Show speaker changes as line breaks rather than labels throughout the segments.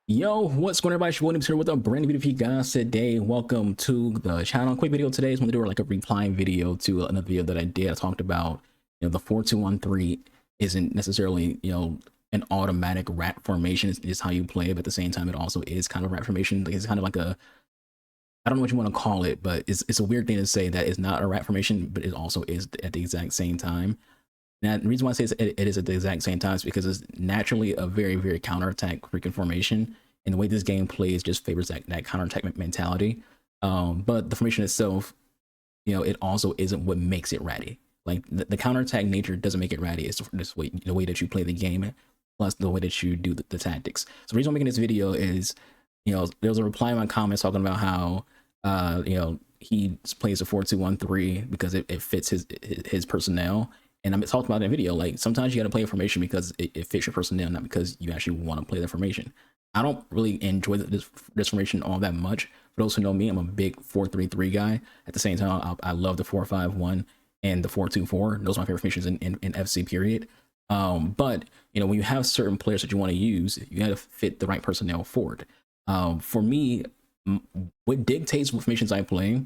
Yo, what's going on, everybody? Williams here with a brand new video for you guys today. Welcome to the channel. Quick video today is going to do like a replying video to another video that I did. I talked about, the 4213 isn't necessarily, an automatic rat formation. It's how you play it, but at the same time, it also is kind of rat formation. Like, it's kind of like a, I don't know what you want to call it, but it's a weird thing to say that it's not a rat formation, but it also is at the exact same time. Now, the reason why I say it is at the exact same time is because it's naturally a very, very counterattack freaking formation. And the way this game plays just favors that counterattack mentality. But the formation itself, it also isn't what makes it ratty. Like the counterattack nature doesn't make it ratty. It's this way, the way that you play the game, plus the way that you do the tactics. So the reason I'm making this video is, there was a reply in my comments talking about how, he plays a 4213 because it fits his personnel. And I'm talking about in the video, like sometimes you got to play a formation because it fits your personnel, not because you actually want to play the formation. I don't really enjoy this formation all that much. For those who know me, I'm a big 4-3-3 guy. At the same time, I love the 4-5-1 and the 4-2-4. Those are my favorite formations in FC period. But when you have certain players that you want to use, you got to fit the right personnel forward. For me, what dictates what formations I play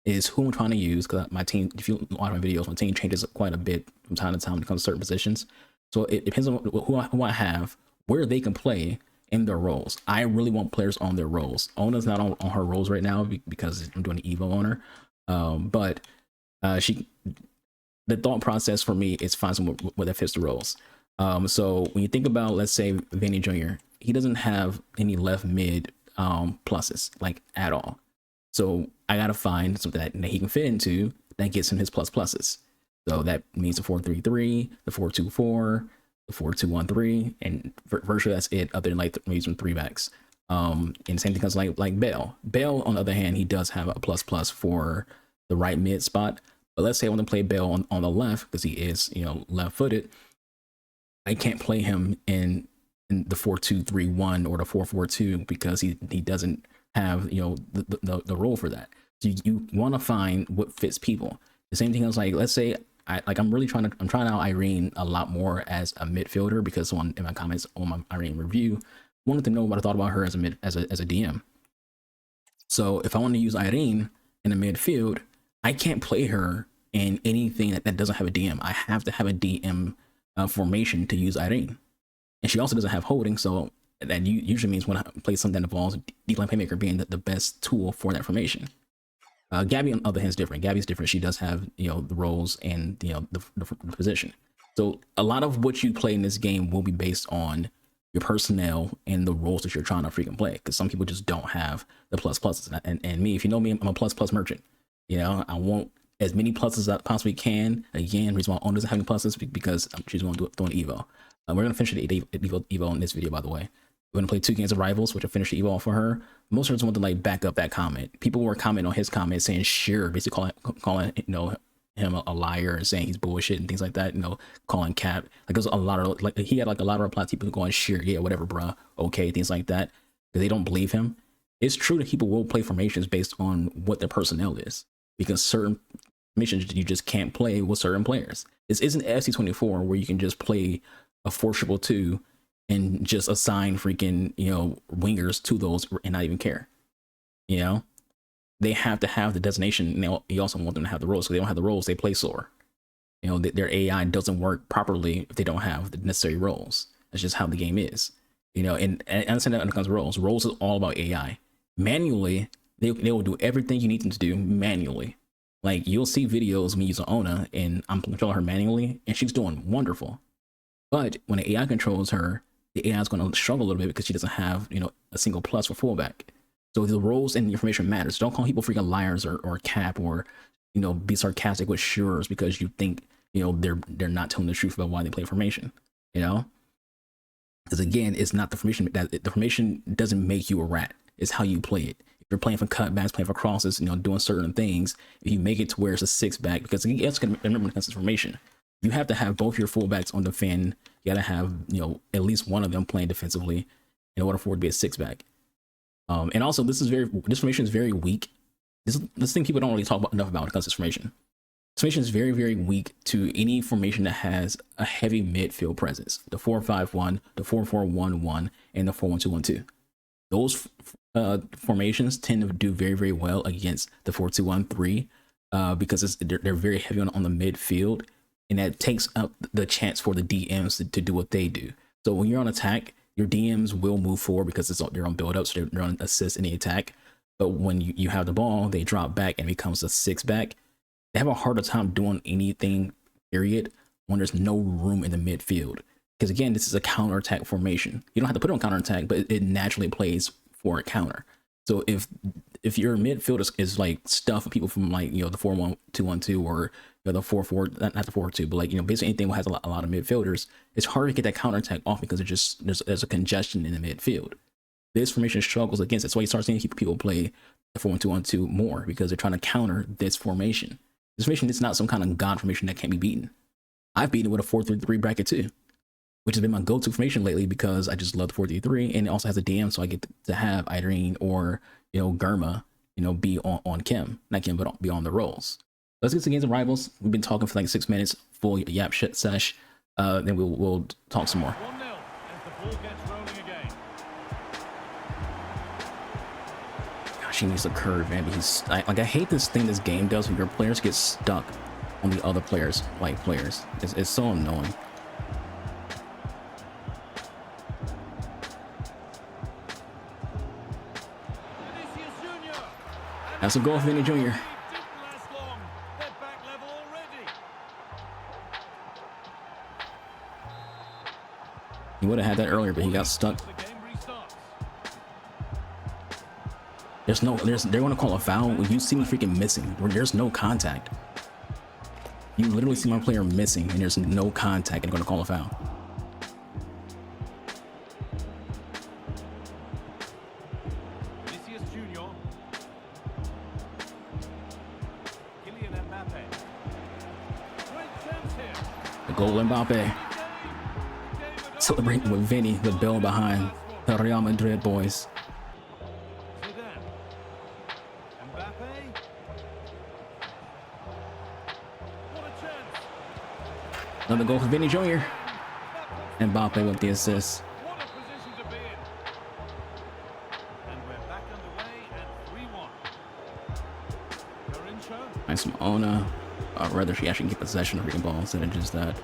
is who I'm trying to use, because my team, if you watch my videos, my team changes quite a bit from time to time when it comes to certain positions. So it depends on who I have, where they can play in their roles. I really want players on their roles. Ona's not on her roles right now because I'm doing the Evo on her. But the thought process for me is find someone where that fits the roles. So when you think about, let's say, Vinny Jr., he doesn't have any left mid pluses, like, at all. So I gotta find something that he can fit into that gets him his pluses. So that means the 4-3-3, the 4-2-4, the 4-2-1-3, and virtually that's it. Other than like maybe some three backs. And same thing comes like Bell. Bell, on the other hand, he does have a plus for the right mid spot. But let's say I want to play Bell on the left because he is left-footed. I can't play him in the 4-2-3-1 or the 4-4-2 because he doesn't have the role for that. So you want to find what fits people. The same thing as, like, let's say I'm trying out Irene a lot more as a midfielder, because someone in my comments on my Irene review wanted to know what I thought about her as a DM. So if I want to use Irene in the midfield, I can't play her in anything that doesn't have a DM. I have to have a DM formation to use Irene, and she also doesn't have holding, so that usually means when I play something that involves deep line playmaker being the best tool for that formation. Gabby, on the other hand, is different. Gabby's different. She does have the roles and the position. So a lot of what you play in this game will be based on your personnel and the roles that you're trying to freaking play. Because some people just don't have the pluses. And me, if you know me, I'm a plus merchant. I want as many pluses as I possibly can. Again, the reason why Ona doesn't have any pluses because she's going to do an Evo. We're going to finish the Evo in this video, by the way. We're going to play 2 games of Rivals, which will finish the Evo for her. Most of us want to like back up that comment. People were commenting on his comment saying, sure, basically calling him a liar and saying he's bullshit and things like that, calling cap. Like, there's a lot of, like, he had like a lot of replies, people going, sure, yeah, whatever, bruh, okay, things like that, because they don't believe him. It's true that people will play formations based on what their personnel is, because certain formations you just can't play with certain players. This isn't FC24 where you can just play a 4-2-2 and just assign freaking wingers to those and not even care. They have to have the designation, and you also want them to have the roles. So they don't have the roles, they play slower. Their AI doesn't work properly if they don't have the necessary roles. That's just how the game is. And I understand that when it comes to roles. Roles is all about AI. Manually, they will do everything you need them to do manually. Like, you'll see videos of me using Ona and I'm controlling her manually, and she's doing wonderful. But when the AI controls her, the AI is going to struggle a little bit because she doesn't have, a single plus for fullback. So the roles and the information matters. Don't call people freaking liars or cap, or, be sarcastic with sures because you think, they're not telling the truth about why they play formation, Because again, it's not the formation. The formation doesn't make you a rat. It's how you play it. If you're playing for cutbacks, playing for crosses, doing certain things, if you make it to where it's a 6-back, because you guys can remember when it comes to formation, you have to have both your fullbacks on defend. You got to have, at least one of them playing defensively in order for it to be a 6-back. And also, this formation is very weak. This thing people don't really talk enough about when it comes to this formation. This formation is very, very weak to any formation that has a heavy midfield presence. The 4-5-1, the 4-4-1-1, and the 4-1-2-1-2. Those formations tend to do very, very well against the 4-2-1-3 because they're very heavy on the midfield, and that takes up the chance for the DMs to do what they do. So when you're on attack, your DMs will move forward because they're on build up, so they're on assist any attack. But when you have the ball, they drop back and it becomes a 6-back. They have a harder time doing anything, period, when there's no room in the midfield. Because again, this is a counterattack formation. You don't have to put it on counterattack, but it naturally plays for a counter. So if your midfield is like stuff of people from like, you know, the 4-1-2-1-2 or, you know, the 4-4, not the 4-2, but like, you know, basically anything that has a lot of midfielders, it's hard to get that counterattack off because there's a congestion in the midfield. This formation struggles against it. That's why you start seeing people play the 4-1-2-1-2 more, because they're trying to counter this formation. This formation is not some kind of god formation that can't be beaten. I've beaten it with a 4-3-3 bracket too, which has been my go-to formation lately because I just love the 4-3-3, and it also has a DM, so I get to have Irene or, you know, Germa, you know, be on Kim, not Kim, but be on the rolls. Let's get to games and rivals. We've been talking for like 6 minutes, full yap shit sesh. Then we'll talk some more.
1-0 as the ball gets rolling again.
Gosh, he needs a curve, man. I hate this thing this game does when your players get stuck on the other players, like players. It's so annoying. That's a goal for Vinny Jr. He would have had that earlier, but he got stuck. They're going to call a foul when you see me freaking missing, where there's no contact. You literally see my player missing and there's no contact, and they're going to call a foul. The goal, Mbappe. Celebrating with Vinny, the bell behind the Real Madrid boys. Another goal for Vinny Jr. Mbappe with the assist. Nice from Ona. Rather, she actually get possession of the ball instead of just that.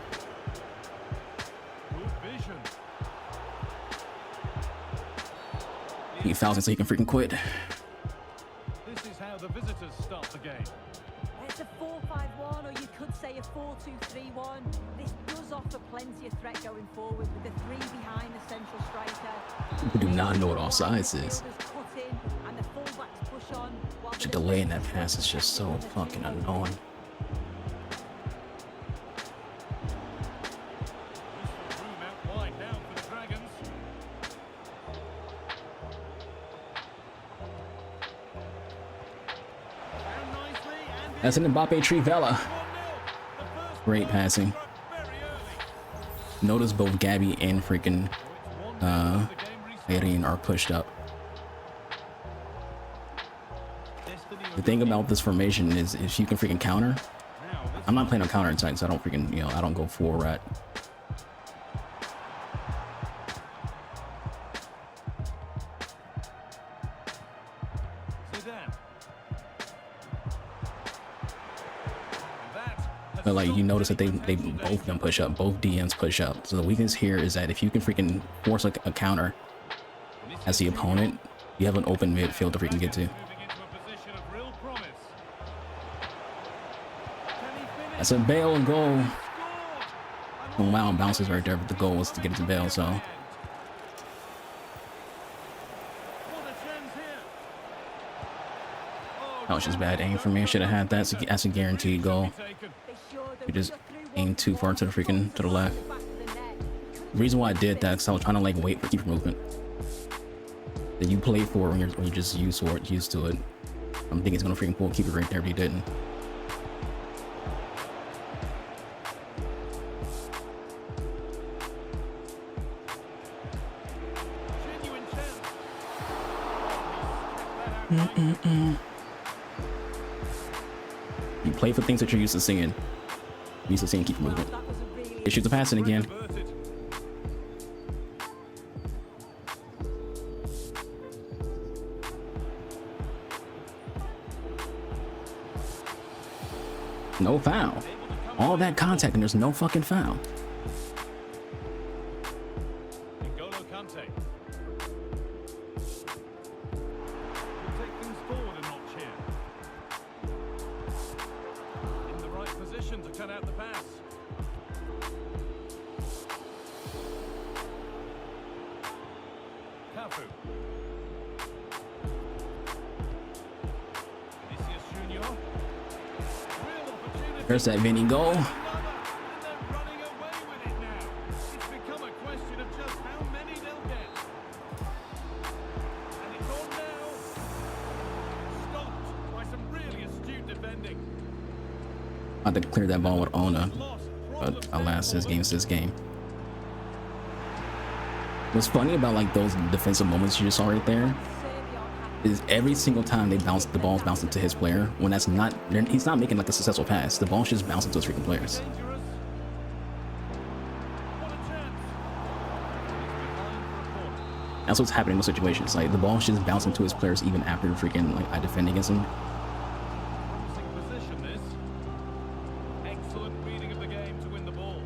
He fouls it so he can freaking quit.
This is how the visitors start the game.
It's a 4-5-1, or you could say a 4-2-3-1. This does offer plenty of threat going forward with the 3 behind the central striker.
People do not know what offsides is. The delay in that pass is just so fucking annoying. That's an Mbappe Trivela. Great passing. Notice both Gabby and freaking Irene are pushed up. The thing about this formation is if you can freaking counter. I'm not playing on counter attack, so I don't freaking, you know, I don't go full rat. But like you notice that they both of them push up, both DMs push up. So the weakness here is that if you can freaking force a counter as the opponent, you have an open midfield to freaking get to. That's a Bale and goal. Oh, wow, bounces right there, but the goal was to get it to Bale, so. That was just bad aim for me. I should have had that. That's a guaranteed goal. You just aim too far to the freaking to the left. The reason why I did that is I was trying to like wait for keeper movement that you play for when you're just used to it. I'm thinking he's gonna freaking pull keeper right there, but he didn't. You play for things that you're used to seeing. Used to seeing keeper movement. Issues of passing again. No foul. All that contact and there's no fucking foul.
N'Golo Kante. Will take things forward a notch here. In the right position to cut out the pass. Cafu. Vinicius Junior. Real opportunity.
There's that Vinny goal.
And they're running away with it now. It's become a question of just how many they'll get. And it's on now. Stopped by some really astute defending.
I had to clear that ball with Ona,
Lost.
but alas, this game. What's funny about like those defensive moments you just saw right there is every single time they bounce, the ball's bouncing to his player. When that's not, he's not making like a successful pass. The ball's just bouncing to his freaking players.
Dangerous. What a chance. He's behind for a corner.
That's what's happening in those situations. Like the ball's just bouncing to his players even after freaking like I defend against him.
Promising position this. Excellent reading of the game to win the ball.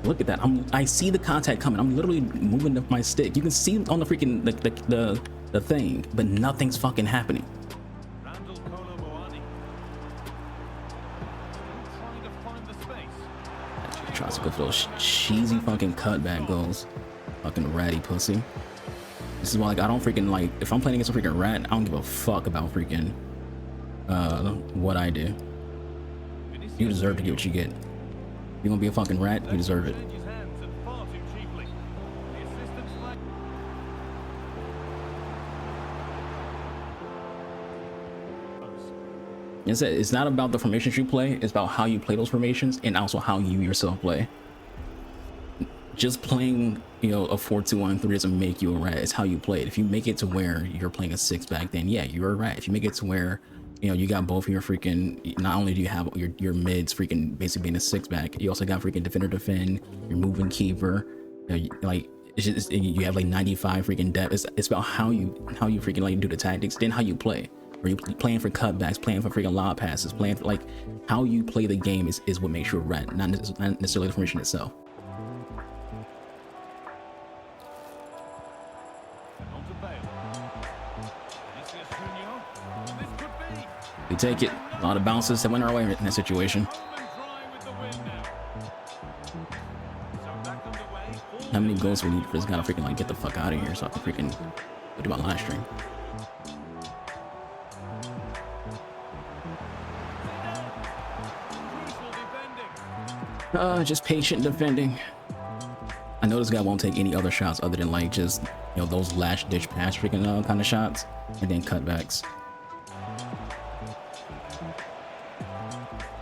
Look at that. I see the contact coming. I'm literally moving up my stick. You can see on the freaking the thing, but nothing's fucking happening.
Randall Kolo Muani. Still trying to find the space.
He tries to go for those cheesy fucking cutback goals. Fucking ratty pussy. This is why like I don't freaking like if I'm playing against a freaking rat, I don't give a fuck about freaking what I do. You deserve to get what you get. You're gonna be a fucking rat, you deserve it.
Changes hands and far too cheaply. The assistant's flag.
It's not about the formations you play, it's about how you play those formations and also how you yourself play. Just playing, you know, a 4-2-1-3 doesn't make you a rat. It's how you play it. If you make it to where you're playing a 6-back, then yeah, you're a rat. If you make it to where, you know, you got both of your freaking, not only do you have your mids freaking basically being a 6-back, you also got freaking defender defend, your moving keeper, like it's just, you have like 95 freaking depth. It's about how you freaking like do the tactics, then how you play. Are you playing for cutbacks, playing for freaking lob passes, playing for like how you play the game is what makes you a rat, not necessarily the formation itself.
On to Bale. Vinicius Junior. This could be.
We take it. A lot of bounces that went our way in that situation.
Home and dry with the win now. So back underway.
How many goals we need for this guy to freaking like get the fuck out of here so I can freaking go to my live stream?
Crucial defending.
Just patient defending. I know this guy won't take any other shots other than like just, you know, those last ditch pass freaking kind of shots and then cutbacks.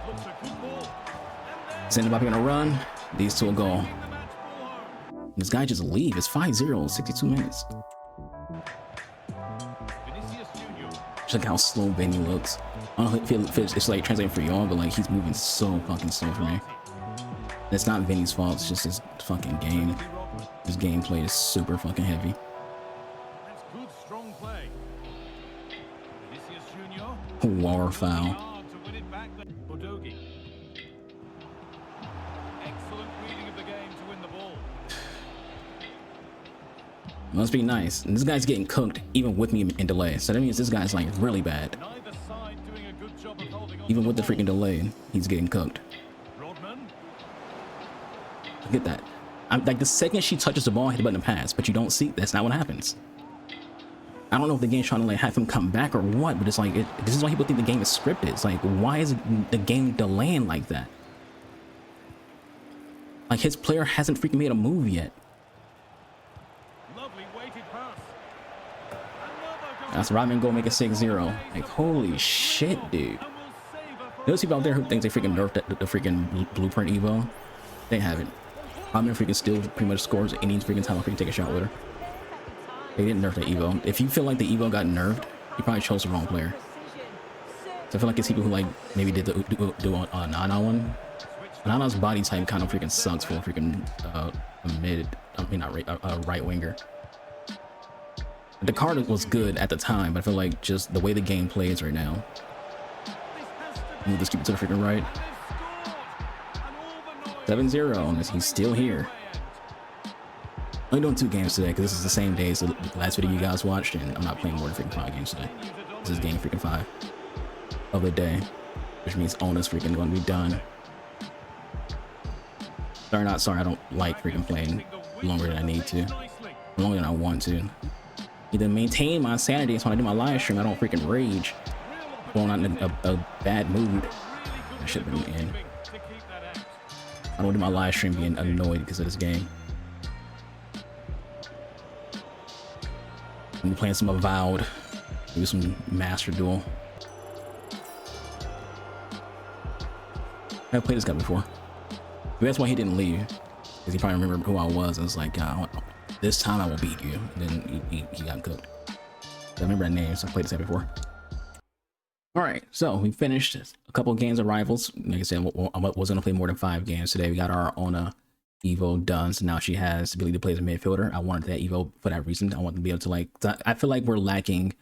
Looks a good ball.
Send Mbappe on a run. These two will go.
The match ball home.
This guy just leave. It's 5-0, 62 minutes.
Vinicius Junior.
Just like how slow Benny looks. I don't know if it's like translating for y'all, but like he's moving so fucking slow for me. It's not Vinny's fault. It's just his fucking game. His gameplay is super fucking heavy.
That's good, strong play. Vinicius Junior.
War foul.
Hard to win it back there. Bodogi. Excellent reading of the game to win the ball.
Must be nice. And this guy's getting cooked even with me in delay. So that means this guy's like really bad.
Neither side doing a good job of holding on.
Even
to
with the
ball.
freaking delay, he's getting cooked.
Rodman.
Look at that. I'm like the second she touches the ball, I hit the button to pass, but you don't see. That's not what happens. I don't know if the game's trying to like have him come back or what, but it's like this is why people think the game is scripted. It's like, why is the game delaying like that? Like his player hasn't freaking made a move yet.
Lovely weighted pass. Another goal.
That's Rodman go make it 6-0. Like holy shit, dude.
And will save a
Those people out there who think they freaking nerfed the freaking blueprint Evo, they haven't. Rodman freaking still pretty much scores any freaking time I freaking take a shot with her. They didn't nerf the Evo. If you feel like the Evo got nerfed, you probably chose the wrong player. So I feel like it's people who like maybe did do a Nana one. Nana's body type kind of freaking sucks for a freaking a mid. I mean not a right winger. The card was good at the time, but I feel like just the way the game plays right now. Move this keep to the freaking right. 7-0 on this. He's still here. Only doing 2 games today because this is the same day as the last video you guys watched, and I'm not playing more than freaking 5 games today. This is game freaking 5 of the day, which means Ona's freaking going to be done. Sorry, not sorry. I don't like freaking playing longer than I need to, longer than I want to. Either maintain my sanity so when I do my live stream, I don't freaking rage. Going out in a bad mood. I should have been in. I don't do my live stream being annoyed because of this game. I'm playing some Avowed, maybe some Master Duel. I've played this guy before. Maybe that's why he didn't leave, because he probably remembered who I was and was like, this time I will beat you. And then he got cooked. I remember that name, so I played this guy before. All right, so we finished a couple of games of Rivals. Like I said, I wasn't gonna play more than 5 games today. We got our Ona Evo done, so now she has the ability to play as a midfielder. I wanted that Evo for that reason. I want to be able to, like, I feel like we're lacking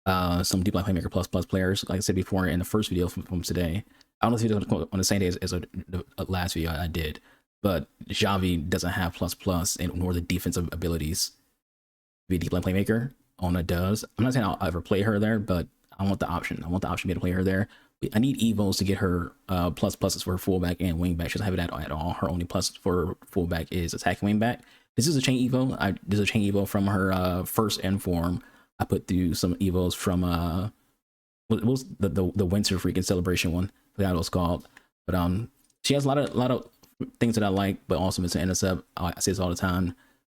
some deep line playmaker plus players. Like I said before in the first video from today, I don't know if you did on the same day as the last video I did, but Javi doesn't have plus and nor the defensive abilities to be a deep line playmaker. Ona does. I'm not saying I'll ever play her there, but I want the option. I want the option to be able to play her there. I need Evos to get her pluses for fullback and wingback. She doesn't have it at all. Her only plus for fullback is attacking wingback. This is a chain Evo. This is a chain Evo from her first inform. I put through some Evos from what was the winter freaking celebration one. I forgot what it was called. But she has a lot of things that I like, but also it's an intercept. I say this all the time.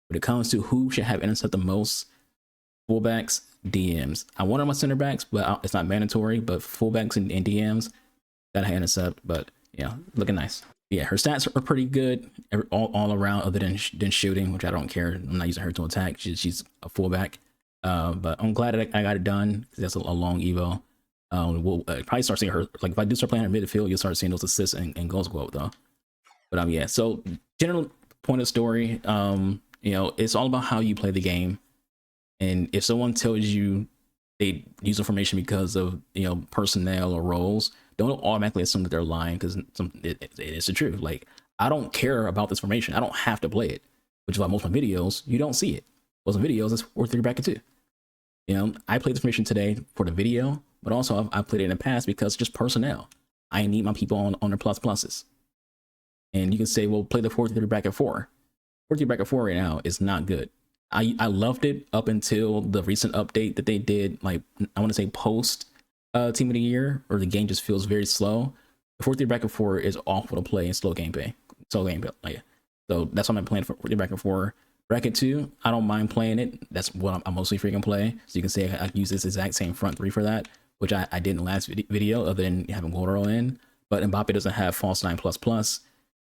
When it comes to who should have intercept the most, fullbacks, DMs. I want on my center backs, but it's not mandatory. But fullbacks and DMs gotta intercept. But yeah, looking nice. Yeah, her stats are pretty good all around, other than shooting, which I don't care. I'm not using her to attack. She's a fullback. But I'm glad that I got it done because that's a long Evo. We'll probably start seeing her, like if I do start playing her midfield, you'll start seeing those assists and goals go up though. But yeah, so general point of story, you know, it's all about how you play the game. And if someone tells you they use information because of, you know, personnel or roles, don't automatically assume that they're lying, because it is the truth. Like, I don't care about this information. I don't have to play it, which is why most of my videos, you don't see it. Most of my videos is 4-3 bracket 2. You know, I played this information today for the video, but also I've played it in the past because just personnel. I need my people on their pluses. And you can say, well, play the 4-3 bracket 4. 4-3 bracket 4 right now is not good. I loved it up until the recent update that they did, like, I want to say post team of the year, or the game just feels very slow. The 4-3 bracket 4 is awful to play in slow gameplay. Like, so that's why I'm playing for 4-3 bracket 4. Bracket 2, I don't mind playing it. That's what I mostly freaking play. So you can say I use this exact same front 3 for that, which I did in the last video, other than having goal roll in. But Mbappe doesn't have false 9++.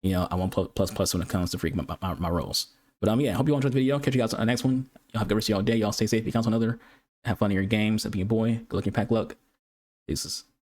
You know, I want plus when it comes to freaking my roles. But yeah, I hope you all enjoyed the video. Catch you guys on the next one. Y'all have a good rest of y'all day. Y'all stay safe. Be counts on another. Have fun in your games. Be a boy. Good luck and pack luck. Deuces.